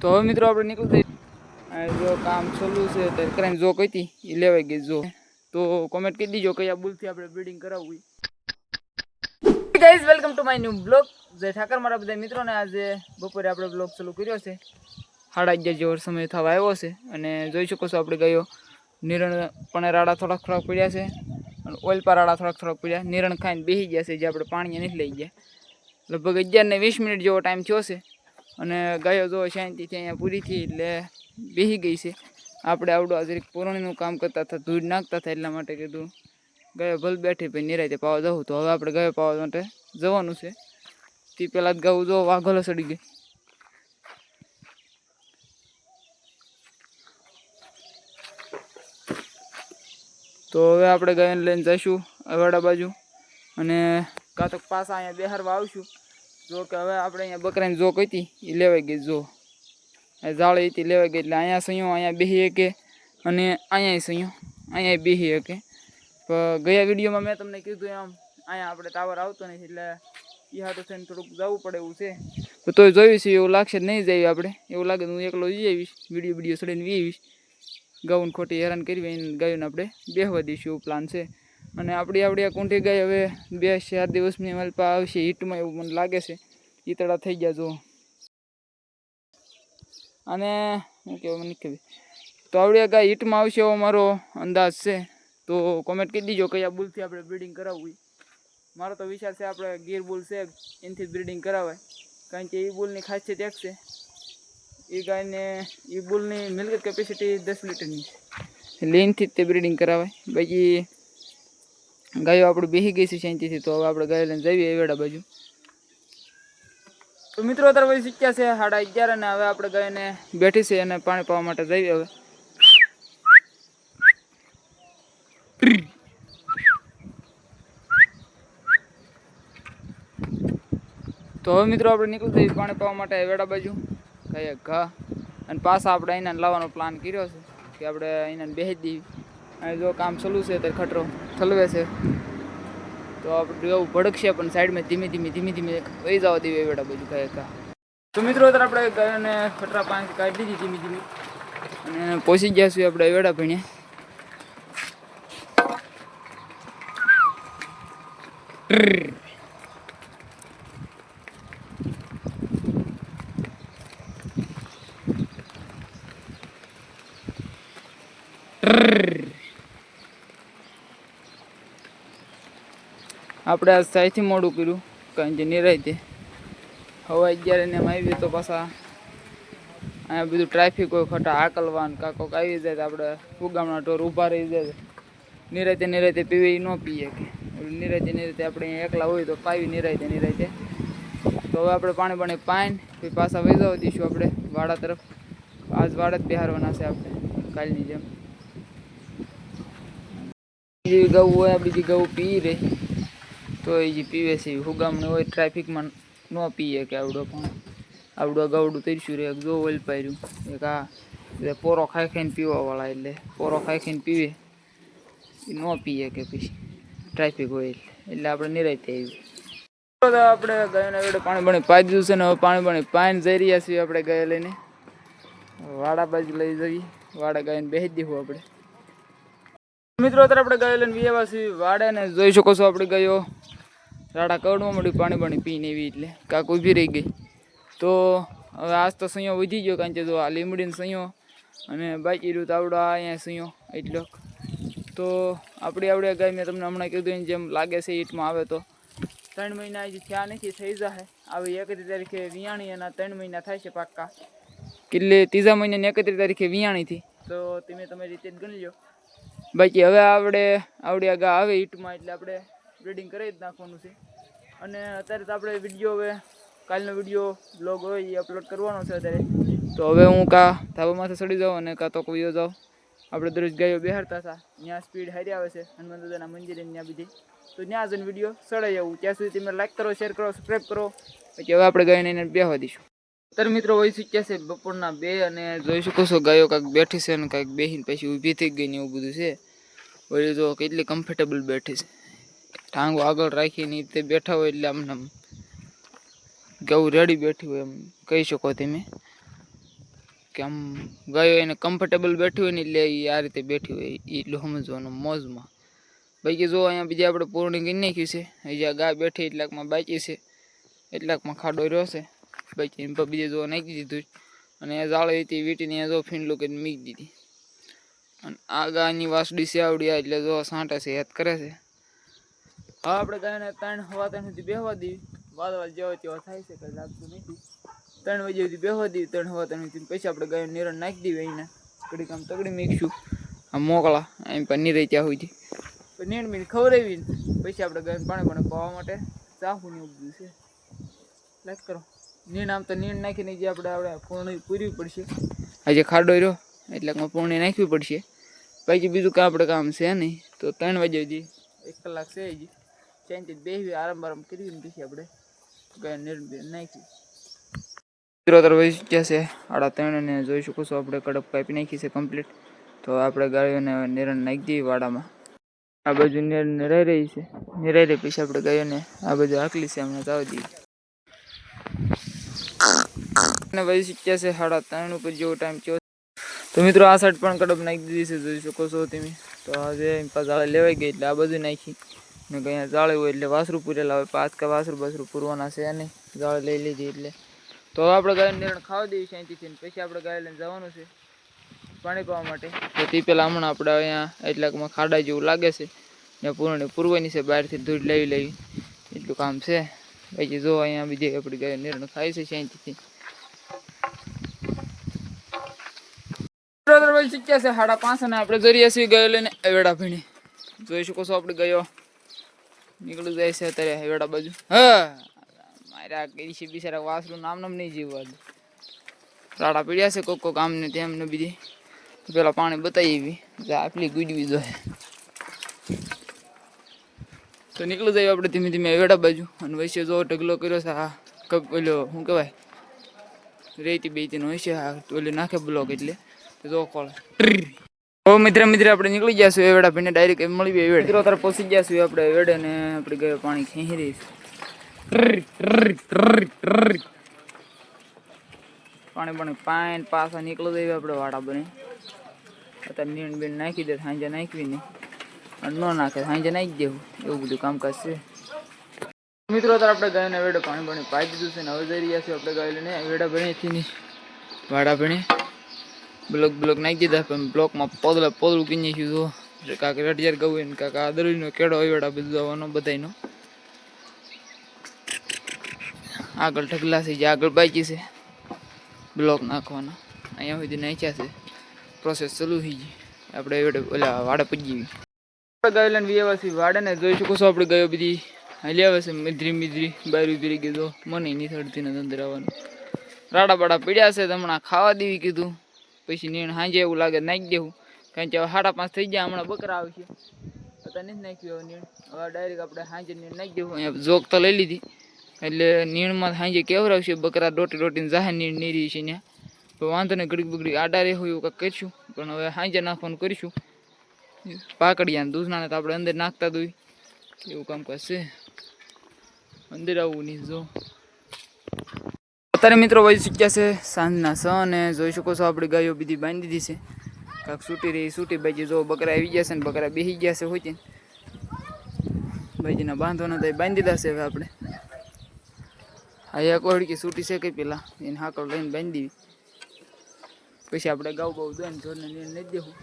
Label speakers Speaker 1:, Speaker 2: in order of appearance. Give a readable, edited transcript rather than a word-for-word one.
Speaker 1: તો હવે મિત્રો આપણે નીકળી જો કામ ચાલુ છે ત્યારે કરીને જો કઈ હતી એ લેવાઈ ગઈ જો તો કોમેન્ટ કરી દીજો કયા બુલથી આપણે બ્રીડિંગ કરાવવું. Guys welcome to my new blog. જય ઠાકર મારા બધા મિત્રોને. આજે બપોરે આપણે બ્લોગ ચાલુ કર્યો છે. 11:30 જેવો સમય થવા આવ્યો છે અને જોઈ શકો છો આપણે ગયો નિરણ પણ રાડા થોડાક પડ્યા છે અને ઓઇલ પર રાડા થોડાક પડ્યા. નિરણ ખાઈને બેસી ગયા છે જે આપણે પાણી નથી લઈ ગયા. લગભગ 11:20 મિનિટ જેવો ટાઈમ થયો છે અને ગાયો જો શાંતિથી અહીંયા પૂરી થઈ એટલે બેસી ગઈ છે. આપણે આવડું આજરીક પૂરણીનું કામ કરતા હતા, ધૂળ નાખતા હતા, એટલા માટે કીધું ગાયો ભલે બેઠી પછી નિરાયતે પાવા જવું. તો હવે આપણે ગાયો પાવા માટે જવાનું છે. તે પહેલાં જ ગાવું જો વાઘોલો ચડી ગઈ. તો હવે આપણે ગાયોને લઈને જઈશું અવાડા બાજુ અને કાં તો પાછા અહીંયા બેહારવા આવશું. જો કે હવે આપણે અહીંયા બકરાની જો કઈ હતી એ લેવાઈ ગઈ. જો જાળી હતી લેવાઈ ગઈ એટલે અહીંયા સહીઓ અહીંયા બેસી શકે અને અહીંયા સહીઓ અહીંયા બેસી શકે. પણ ગયા વિડીયોમાં મેં તમને કીધું એમ અહીંયા આપણે ટાવર આવતો નથી એટલે એ હાટું થઈને થોડુંક જવું પડે એવું છે. તો જોઈશું એવું લાગશે નહીં જઈએ આપણે. એવું લાગે હું એકલો જઈ આવીશ, વિડીયો ચડીને વી આવીશ. ગાઉન ખોટી હેરાન કરી ગાયોને આપણે બેહવા દઈશું એવું પ્લાન છે. અને આપણી આ કુંઠી ગાય હવે 2-4 દિવસની અમારી પાસે આવશે હીટમાં એવું મને લાગે છે. ઈતળા થઈ ગયા જો. અને શું કહેવાય મને ખબર. તો આવડી ગાય હીટમાં આવશે એવો મારો અંદાજ છે. તો કોમેન્ટ કરી દીજો કયા બુલથી આપણે બ્રીડિંગ કરાવવું. મારો તો વિચાર છે આપણે ગીર બુલ છે એનાથી બ્રીડિંગ કરાવાય. કારણ કે એ બુલની ખાસિયત એક છે, એ ગાયને એ બુલની મિલ્ક કેપેસિટી 10 લીટરની છે એટલે એનાથી જ તે બ્રીડિંગ કરાવાય. બાકી ગાયો આપણે બેસી ગઈ છે શાંતિથી. તો હવે આપણે ગાયો લઈને જઈએ એવેડા બાજુ. તો મિત્રો અત્યારે પછી શીખ્યા છે 11:30 અને હવે આપણે ગાયને બેઠી છે અને પાણી પાવા માટે જઈએ હવે. તો હવે મિત્રો આપણે નીકળી જઈએ પાણી પાવા માટે વેડા બાજુ કઈ ઘા. અને પાછા આપણે અહીંના લાવવાનો પ્લાન કર્યો છે કે આપણે અહીંના બેસી દઈએ. અને જો કામ ચાલુ છે તો ખટરો ઠલવે છે તો આપણે એવું ભડકશે પણ સાઈડમાં ધીમે ધીમે વહી જવા દેવી વેડા બાજુ કઈ ઘા. તો મિત્રો અત્યારે આપણે ગાયોને ખટરા પાણી કાઢી દીધી ધીમે અને પહોંચી ગયા છીએ આપણે વેડા ભણીએ. આપણે આ સાયથી મોડું કર્યું કારણ કે નિરાયતે હવે 11 ને એમ આવી તો પાછા અહીંયા બધું ટ્રાફિક હોય, ખટા હાકલવાન કાંકોક આવી જાય તો આપણે ફુગામણા ઢોર ઊભા રહી જાય. નિરાયતે પીવે એ ન પીએ કે નિરાયતે આપણે અહીંયા એકલા હોય તો પાવી નિરાયતે. તો હવે આપણે પાણી પાઈને પછી પાછા વહી જવા દઈશું આપણે વાડા તરફ. આજ વાડા જ બિહારવાના છે આપણે કાલની જેમ. બીજી ગૌ હોય બીજી ગૌ પી રહે તો એ જે પીવે છે હુગામણી હોય ટ્રાફિકમાં ન પીએ કે આવડો ગવડું તરીશું રે. જો ઓઇલ પાર્યું એક આ પોરો ખાઈને પીવાવાળા એટલે પોરો ખાઈને પીવે એ ન પીએ કે પછી ટ્રાફિક હોય એટલે આપણે નિરાયતે આવ્યું. આપણે ગાયોને વડે પાણી પાઈ દીધું છે ને હવે પાણી પાઈને જઈ રહ્યા છીએ આપણે ગાય લઈને વાડા બાજુ લઈ જઈએ. વાડા ગાયને બેસી દઈશું આપણે. મિત્રો અત્યારે આપણે ગાયો લઈને વિયાવા છીએ વાડે ને જોઈ શકો છો આપણે ગાયો રાડા કવડવા મળી પાણી પીને એવી એટલે કાંક ઊભી રહી ગઈ. તો હવે આજ તો સૈયો વધી ગયો કારણ કે જો આ લીમડીનો સૈયો અને બાકી રહ્યું તો આવડો અહીંયા સૈયો એટલો. તો આપણી ગાય મેં તમને હમણાં કીધું એની જેમ લાગે છે હીટમાં આવે તો 3 મહિના હજી થયા નથી, થઈ જશે. આવી 31 તારીખે વિયાણી એના 3 મહિના થાય છે પાક્કા. એટલે 3જા મહિનાની 31 તારીખે વિયાણીથી તો તમે તમારી રીતે જ ગણી લો. બાકી હવે આવડી આ ગા આવે હીટમાં એટલે આપણે બ્રીડિંગ કરી જ નાખવાનું છે. અને અત્યારે તો આપણે વિડીયો હવે કાલનો વિડીયો બ્લોગ હોય એ અપલોડ કરવાનો છે અત્યારે. તો હવે હું ધાબામાંથી ચડી જાઉં અને તો વિયો જાઉં. આપણે દરરોજ ગાયો બેહારતા હતા ત્યાં સ્પીડ હારી આવે છે હનુમાન દાદાના મંદિરે ત્યાં બધી. તો ત્યાં જઈને વિડીયો ચડાઈ આવું. ત્યાં સુધી તમે લાઈક કરો, શેર કરો, સબસ્ક્રાઈબ કરો. પછી હવે આપણે ગાયોને એને બેહવા દઈશું. અત્યારે મિત્રો હોય શીખ્યા છે બપોરના 2 અને જોઈ શકો છો ગાયો કાંઈક બેઠી છે અને કાંઈક બેસીને પછી ઊભી થઈ ગઈ ને એવું બધું છે. વળી જો કેટલી કમ્ફર્ટેબલ બેઠી છે. ટાંગો આગળ રાખીને તે બેઠા હોય એટલે આમને ગૌ રેડી બેઠી હોય એમ કહી શકો તમે. કે આમ ગાયો એને કમ્ફર્ટેબલ બેઠી હોય ને એટલે એ આ રીતે બેઠી હોય એટલું સમજવાનું મોજમાં. બાકી જો અહીંયા બીજા આપણે પૂર્ણ કરી નાખ્યું છે. હજી આ ગાય બેઠી એટલાકમાં બાકી છે, એટલાકમાં ખાડો રહ્યો છે. બાકી એમ પર બીજે જો નાખી દીધું અને જાળી હતી વીટીને જો ફીંડલું કરીને મૂકી દીધી. અને આ ગાયની વાસડી છે આવડી એટલે જો સાંટા છે યાદ કરે છે. હા આપણે ગાયને 3 સવા 3 સુધી બેહવા દેવી. વાદળ જેવો તેવો થાય છે, કંઈ લાગતું નથી. 3 વાગ્યા સુધી બેહવા દેવી. 3 સવા 3 સુધી પછી આપણે ગાયને નિરણ નાખી દેવી. અહીંના ઘડીક આમ તગડી મૂકીશું આમ મોકલા એમ પણ નહીં રહી ત્યાં સુધી નીણ મીણ ખવડાવી પછી આપણે ગાયને પાણી પાવા માટે ચાહું ને ઉગવું છે. લાઈક કરો નીણ આમ તો નીણ નાખીને જે આપણે પૂર્ણ પૂરવી પડશે. આજે ખાડો રહ્યો એટલામાં પૂર્ણ નાખવી પડશે. બાકી બીજું કાંઈ આપણે કામ છે નહીં. તો 3 વાગ્યા સુધી 1 કલાક છે હજી શાંતિથી બેસવી આરામ કરી પછી આપણે ગાય નીરણ નાખી. મિત્રો તરફ જશે 3:30 અને જોઈ શકો છો આપણે કડપ કાપી નાખી છે કમ્પ્લીટ. તો આપણે ગાયોને નિરણ નાખી દઈએ વાડામાં. આ બાજુ નિરાઈ રહી છે. નિરાઈ રહી પછી આપણે ગાયોને આ બાજુ આકલી છે હમણાં જવા દઈએ. અને ભાઈ શીખ્યા છે 3:30 ઉપર જેવો ટાઈમ થયો. તો મિત્રો આ સાઈડ પણ કડપ નાખી દીધી છે જોઈ શકો છો તમે. તો આજે જાળે લેવાઈ ગઈ એટલે આ બધું નાખી ને અહીંયા જાળે હોય એટલે વાસરું પૂરેલા હોય. 5 કે વાસરું પૂરવાના છે અને જાળે લઈ લીધી એટલે. તો આપણે ગાયને નિરણ ખાવા દેવી શાંતિથી પછી આપણે ગાય લઈને જવાનું છે પાણી પાવા માટે. તો તે પહેલાં હમણાં આપણે અહીંયા એટલાકમાં ખાડા જેવું લાગે છે ને પૂરવાની છે બહારથી દૂધ લેવી એટલું કામ છે. બાકી જો અહીંયા બીજી આપણી ગાય નિરણ ખાય છે શાંતિથી. શીખ્યા છે 5:30 અને આપણે જરીએ છીએ ગાયો લઈને વેડા ભીણી. જોઈ શકો છો આપણે ગાયો નીકળી જાય છે અત્યારે વેડા બાજુ. હા મારા કઈ છે બિચારા વાસરું નામ નહીં જીવવા દે. રાડા પીડ્યા છે કોક આમને તેમને બીજી. પેલા પાણી બતાવી આટલી ગુજવી જોઈએ. તો નીકળી જાય આપણે ધીમે ધીમે વેડા બાજુ. અને વૈસે જો ઢગલો કર્યો છે આ ઓલો શું કહેવાય રેતી બેતીનો હોય છે. આ ઓલી નાખે બ્લોક એટલે જો કોળ. ઓ મિત્ર આપણે નીકળી જશું એ વેડા ભીને ડાયરેક્ટ મળી ગઈ વેડ. મિત્રો તાર પહોંચી જશું આપણે વેડે ને આપણે ગયો પાણી ખેંચી રહીશ. પાણી પાછા નીકળી જઈએ આપણે વાડા બની. અત્યારે નીણ બીણ નાખી દે સાંજે નાખવી નહીં અને ન નાખે સાંજે નાખી દેવું એવું બધું કામકાજ છે. મિત્રો અત્યારે આપણે ગાયને વેડે પાણી પાઈ દીધું છે ને હવે જઈ રહ્યા છીએ આપણે ગાય લઈને વેડા ભણીથી વાડા ભણી બ્લોક નાખી દીધા. પણ બ્લોકમાં પોદળું કીને નાખ્યું તો કાંક રટિયાર ગવું ને કાંક દરવીનો કેળો હોય વેડા બધું આવવાનો બધાનો. આગળ ઢગલા છે જે આગળ બાકી છે બ્લોક નાખવાના. અહીંયા સુધી નાખ્યા છે પ્રોસેસ ચાલુ થઈ ગઈ. આપણે ઓલા વાડા પજી આપણે ગાયો લઈને વ્યવસ્થિત વાડે ને જોઈ શકો છો આપણે ગાયો બધી લેવા છે મિધરી બાયરું પીરી કીધું મને નહીં થડતી ને અંદર આવવાનું. રાડા બાડા પીડ્યા છે હમણાં ખાવા દેવી કીધું. પછી નીણ સાંજે એવું લાગે નાખી દેવું કારણ કે હવે 5:30 થઈ ગયા. હમણાં બકરા આવશે અત્યારે નથી નાખ્યું હવે નીણ. હવે ડાયરેક્ટ આપણે સાંજે નીણ નાખી દેવું. અહીંયા જોક તો લઈ લીધી એટલે નીણમાં સાંજે કેવરાવશે બકરા રોટીને જાહે નીણ નીરી છે ત્યાં. તો વાંધો ને ઘડીક બગડી આડા રહેવું એવું કંઈક કરીશું. પણ હવે સાંજે નાખવાનું કરીશું. પાકડિયા દૂધના તો આપણે અંદર નાખતા દોઈ એવું કામકાજ છે. અંદર આવવું નહીં જો. અત્યારે મિત્રો વહી શીખ્યા છે સાંજના 6 અને જોઈ શકો છો આપણી ગાયો બધી બાંધી દીધી છે. કાંક છૂટી રહી છૂટી બાજી જો બકરા આવી ગયા છે ને બકરા બેસી ગયા છે હોય બાજીના બાંધવાના તો બાંધી દીધા છે. હવે આપણે આ એક ઓળકી છૂટી છે કંઈ પેલા એને હાકળ લઈને બાંધી દેવી પછી આપણે ગાઉ દઈને ઢોરને નહીં દેવું.